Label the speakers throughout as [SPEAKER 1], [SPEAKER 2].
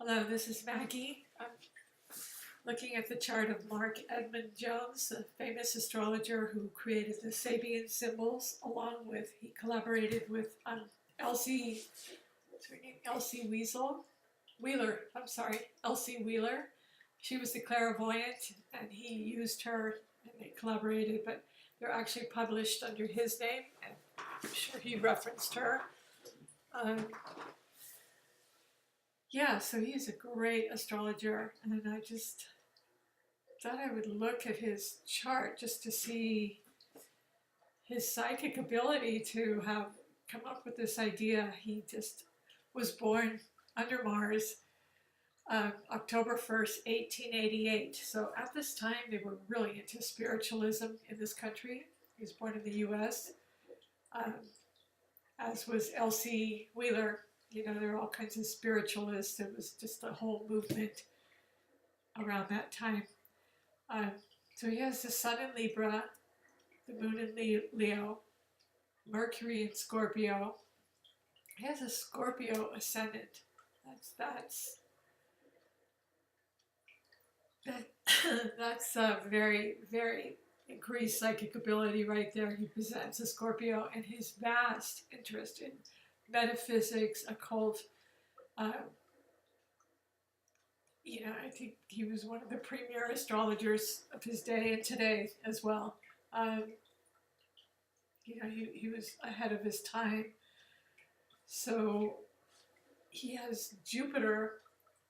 [SPEAKER 1] Hello, this is Maggie. I'm looking at the chart of Marc Edmond Jones, the famous astrologer who created the Sabian symbols, along with, he collaborated with Elsie, what's her name? Elsie Wheeler. She was the clairvoyant, and he used her, and they collaborated, but they're actually published under his name, and I'm sure he referenced her. Yeah, so he's a great astrologer, and I just thought I would look at his chart just to see his psychic ability to have come up with this idea. He just was born under Mars, October 1st, 1888. So at this time, they were really into spiritualism in this country. He was born in the US, um, as was Elsie Wheeler. You know, there were all kinds of spiritualists. It was just a whole movement around that time. Um, so he has the sun in Libra, the moon in Leo, Mercury in Scorpio. He has a Scorpio ascendant. That's a very, very increased psychic ability right there. He presents a Scorpio, and his vast interest in metaphysics, occult. I think he was one of the premier astrologers of his day and today as well. He was ahead of his time. So he has Jupiter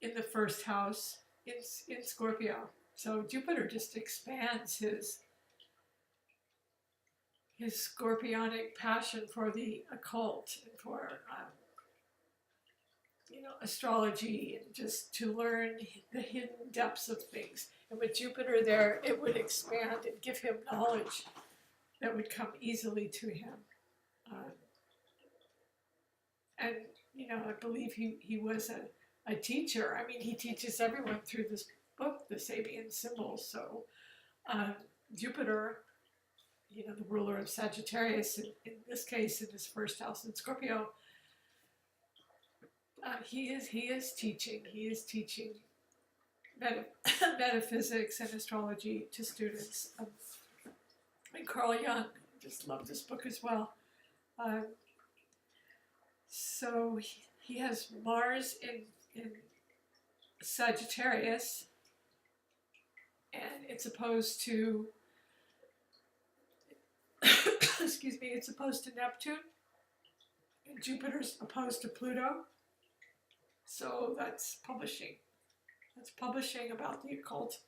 [SPEAKER 1] in the first house in Scorpio. So Jupiter just expands his scorpionic passion for the occult and for astrology, and just to learn the hidden depths of things. And with Jupiter there, it would expand and give him knowledge that would come easily to him. And I believe he was a teacher. I mean, he teaches everyone through this book, the Sabian symbols. So Jupiter, the ruler of Sagittarius, in this case, in his first house in Scorpio, he is teaching metaphysics and astrology to students. And Carl Jung just loved this book as well. So he has Mars in Sagittarius, and it's opposed to excuse me, it's opposed to Neptune, and Jupiter's opposed to Pluto. So that's publishing. That's publishing about the occult.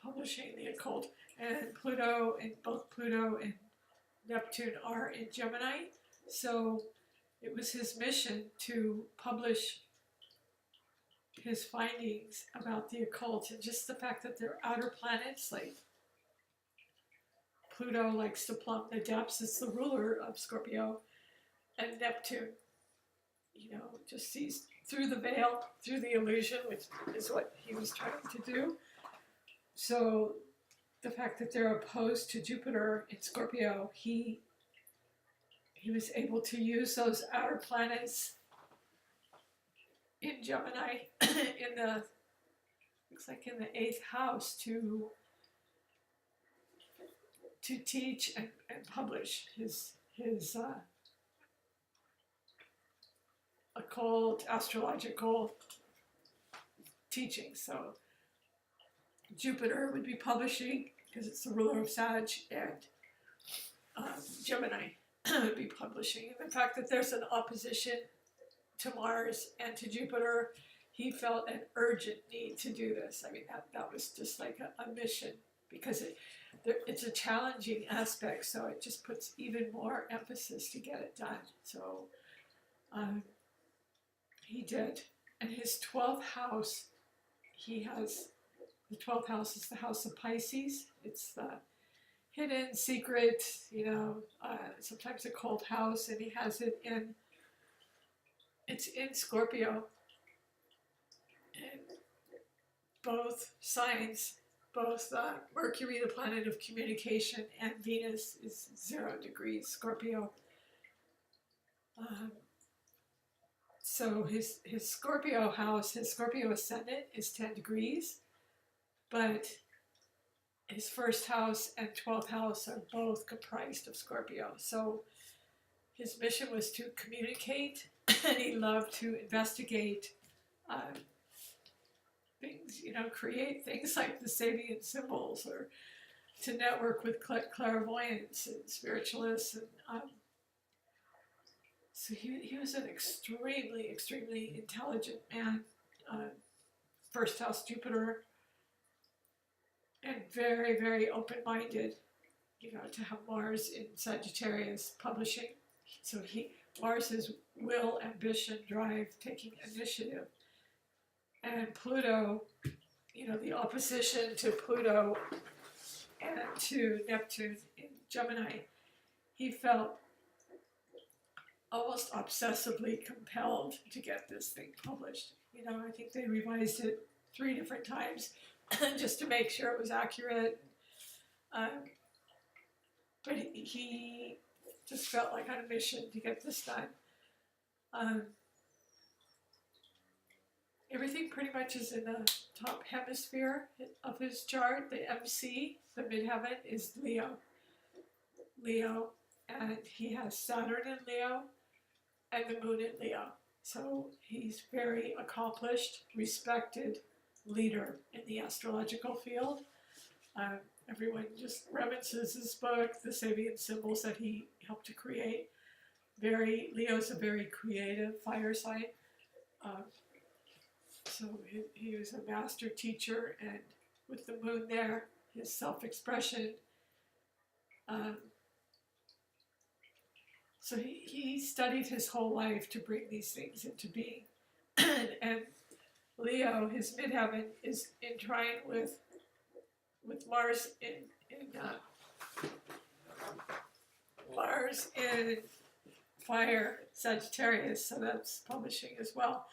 [SPEAKER 1] Publishing the occult. And both Pluto and Neptune are in Gemini. So it was his mission to publish his findings about the occult, and just the fact that they're outer planets, like Pluto likes to plumb the depths. It's the ruler of Scorpio. And Neptune, just sees through the veil, through the illusion, which is what he was trying to do. So the fact that they're opposed to Jupiter in Scorpio, he was able to use those outer planets in Gemini looks like in the 8th house to teach and publish his occult, astrological teaching. So Jupiter would be publishing, because it's the ruler of Sag, and Gemini would be publishing. And the fact that there's an opposition to Mars and to Jupiter, he felt an urgent need to do this. I mean, that was just like a mission, because it's a challenging aspect, so it just puts even more emphasis to get it done. So he did. And his 12th house, the 12th house is the house of Pisces. It's the hidden, secret, sometimes a cold house, and he has it's in Scorpio. And both signs, both Mercury, the planet of communication, and Venus is 0 degrees Scorpio. So his Scorpio house, his Scorpio ascendant is 10 degrees, but his first house and 12th house are both comprised of Scorpio. So his mission was to communicate, and he loved to investigate things, create things like the Sabian symbols, or to network with clairvoyants and spiritualists. And so he was an extremely, extremely intelligent man. First house Jupiter, and very, very open-minded, to have Mars in Sagittarius publishing. So Mars is will, ambition, drive, taking initiative. And Pluto, the opposition to Pluto and to Neptune in Gemini, he felt almost obsessively compelled to get this thing published. I think they revised it 3 different times just to make sure it was accurate. But he just felt like on a mission to get this done. Everything pretty much is in the top hemisphere of his chart. The MC, the midheaven, is Leo. And he has Saturn in Leo and the moon in Leo. So he's very accomplished, respected leader in the astrological field. Everyone just references his book, the Sabian symbols that he helped to create. Leo's a very creative fire sign. So he was a master teacher, and with the moon there, his self-expression. So he studied his whole life to bring these things into being. And Leo, his midheaven, is in trine with Mars in fire, Sagittarius, so that's publishing as well.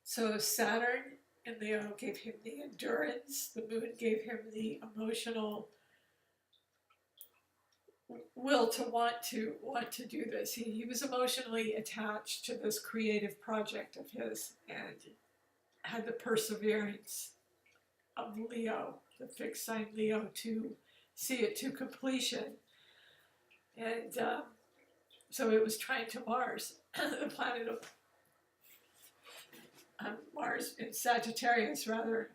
[SPEAKER 1] So Saturn in Leo gave him the endurance, the moon gave him the emotional will to want to do this. He was emotionally attached to this creative project of his, and had the perseverance of Leo, the fixed sign Leo, to see it to completion. And so it was trying to Mars, the planet of Mars in Sagittarius, rather,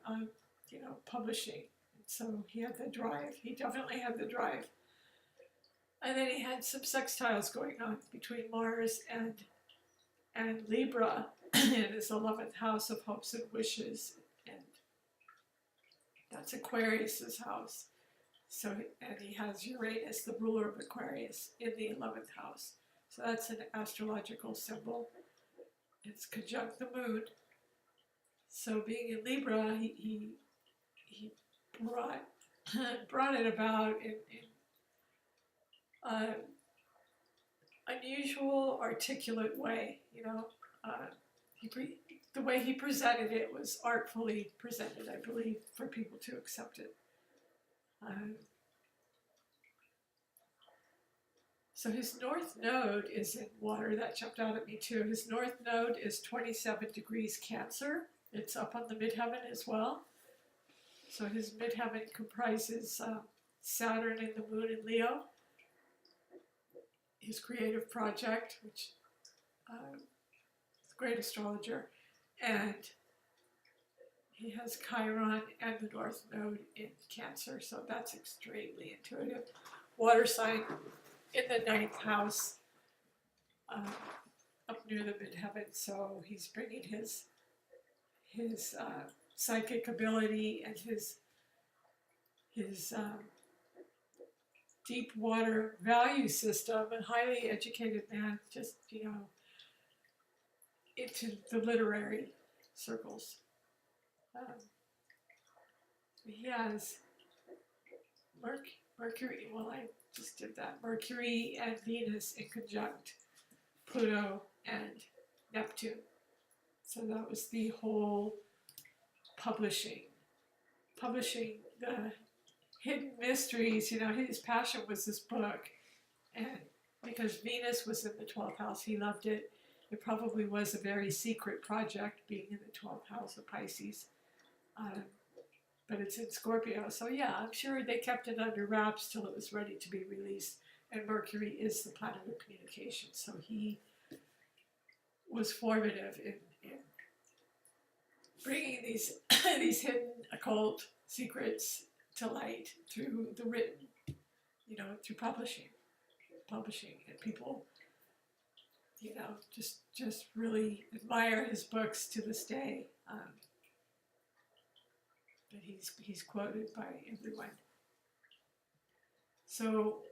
[SPEAKER 1] publishing. So he had the drive. He definitely had the drive. And then he had some sextiles going on between Mars and Libra in his 11th house of hopes and wishes, and that's Aquarius's house. So, and he has Uranus, the ruler of Aquarius, in the 11th house. So that's an astrological symbol. It's conjunct the moon. So being in Libra, he brought it about in unusual, articulate way. The way he presented it was artfully presented, I believe, for people to accept it. So his north node is in water. That jumped out at me too. His north node is 27 degrees Cancer. It's up on the midheaven as well. So his midheaven comprises Saturn and the moon in Leo. His creative project, which great astrologer, and he has Chiron and the North Node in Cancer, so that's extremely intuitive. Water sign in the 9th house, up near the midheaven, so he's bringing his psychic ability and his deep water value system, and highly educated man, just, into the literary circles. He has Mercury, well, I just did that, Mercury and Venus in conjunct Pluto and Neptune. So that was the whole publishing the hidden mysteries. His passion was this book, and because Venus was in the 12th house, he loved it. it probably was a very secret project, being in the 12th house of Pisces. But it's in Scorpio, so yeah, I'm sure they kept it under wraps till it was ready to be released. And Mercury is the planet of communication, so he was formative in bringing these these hidden occult secrets to light through the written, through publishing, and people, just really admire his books to this day. But he's quoted by everyone. So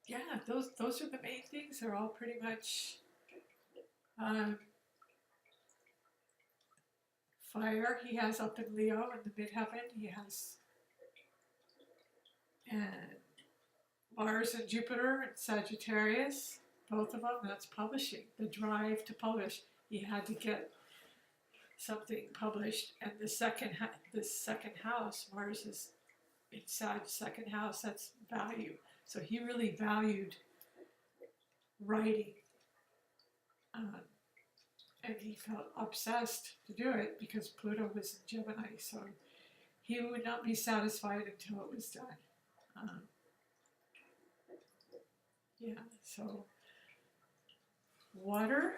[SPEAKER 1] yeah, those are the main things. They're all pretty much fire. He has up in Leo in the midheaven. He has and Mars and Jupiter and Sagittarius. Both of them. That's publishing. The drive to publish. He had to get something published. And the second house, Mars is in Sag, second house. That's value. So he really valued writing, and he felt obsessed to do it because Pluto was in Gemini, so he would not be satisfied until it was done. So water,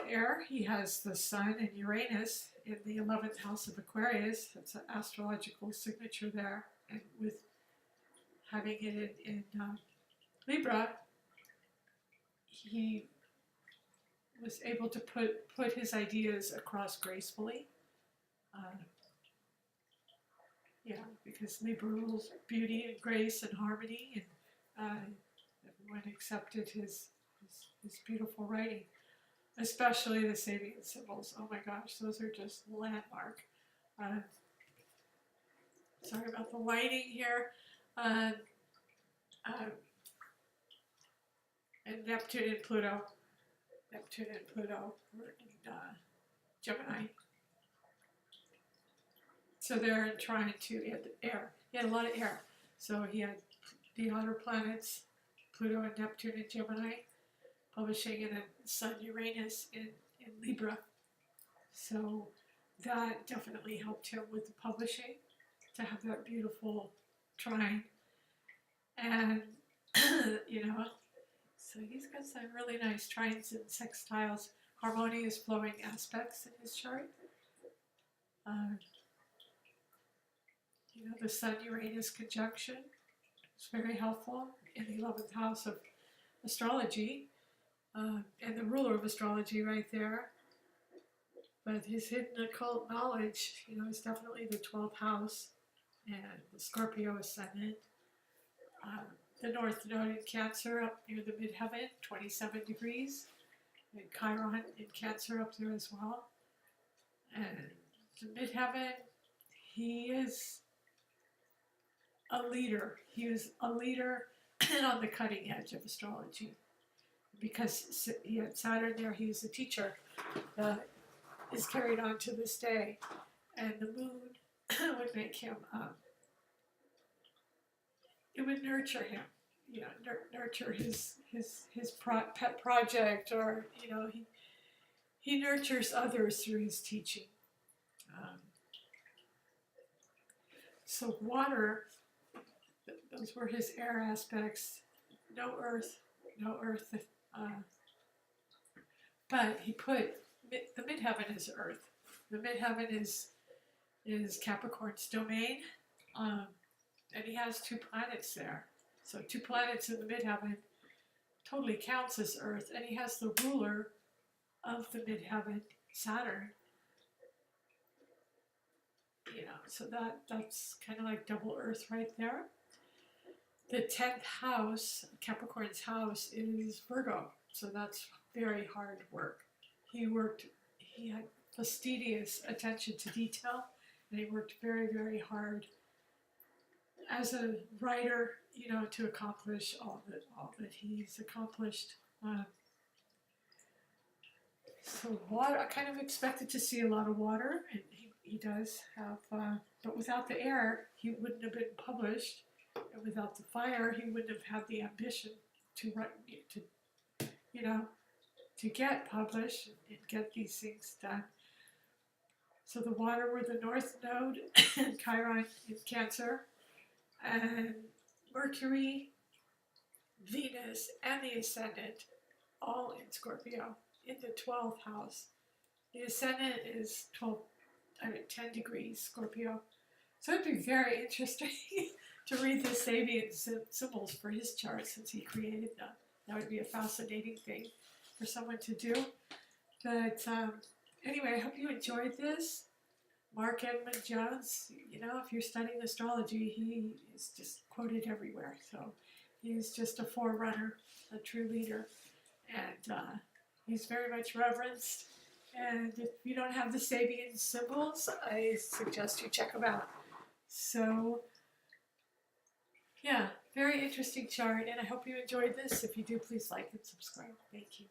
[SPEAKER 1] air, he has the Sun and Uranus in the 11th house of Aquarius. That's an astrological signature there, and with having it in Libra, he was able to put his ideas across gracefully. Because Libra rules beauty and grace and harmony, and everyone accepted his beautiful writing, especially the Sabian symbols. Oh my gosh, those are just landmark. Sorry about the lighting here. And Neptune and Pluto. Were in Gemini. So they're trying to add air. He had a lot of air. So he had the outer planets, Pluto and Neptune in Gemini, publishing, and then Sun, Uranus in Libra. So that definitely helped him with the publishing, to have that beautiful trine. And, so he's got some really nice trines and sextiles, harmonious flowing aspects in his chart. The Sun-Uranus conjunction is very helpful in the 11th house of astrology, and the ruler of astrology right there. But his hidden occult knowledge, is definitely the 12th house and the Scorpio ascendant. The North Node in Cancer up near the midheaven, 27 degrees. And Chiron in Cancer up there as well. And the midheaven, he is a leader. He was a leader and on the cutting edge of astrology. Because he had Saturn there, he was a teacher that is carried on to this day. And the moon would make him, it would nurture him, nurture his pet project, or, he nurtures others through his teaching. So water, those were his air aspects. No earth. But he put the midheaven is Earth. The midheaven is Capricorn's domain, and he has 2 planets there. So 2 planets in the midheaven totally counts as Earth, and he has the ruler of the midheaven, Saturn. So that's kind of like double Earth right there. The 10th house, Capricorn's house, is Virgo, so that's very hard work. He had fastidious attention to detail, and he worked very, very hard as a writer, to accomplish all that he's accomplished. So water, I kind of expected to see a lot of water, and he does have, but without the air, he wouldn't have been published, and without the fire, he wouldn't have had the ambition to write, you know, to get published and get these things done. So the water were the North Node and Chiron in Cancer, and Mercury, Venus, and the Ascendant all in Scorpio in the 12th house. The Ascendant is 10 degrees Scorpio. So it'd be very interesting to read the Sabian symbols for his chart since he created them. That would be a fascinating thing for someone to do. But anyway, I hope you enjoyed this. Marc Edmond Jones, you know, if you're studying astrology, he is just quoted everywhere. So he's just a forerunner, a true leader. And he's very much reverenced. And if you don't have the Sabian symbols, I suggest you check them out. So, yeah, very interesting chart, and I hope you enjoyed this. If you do, please like and subscribe. Thank you.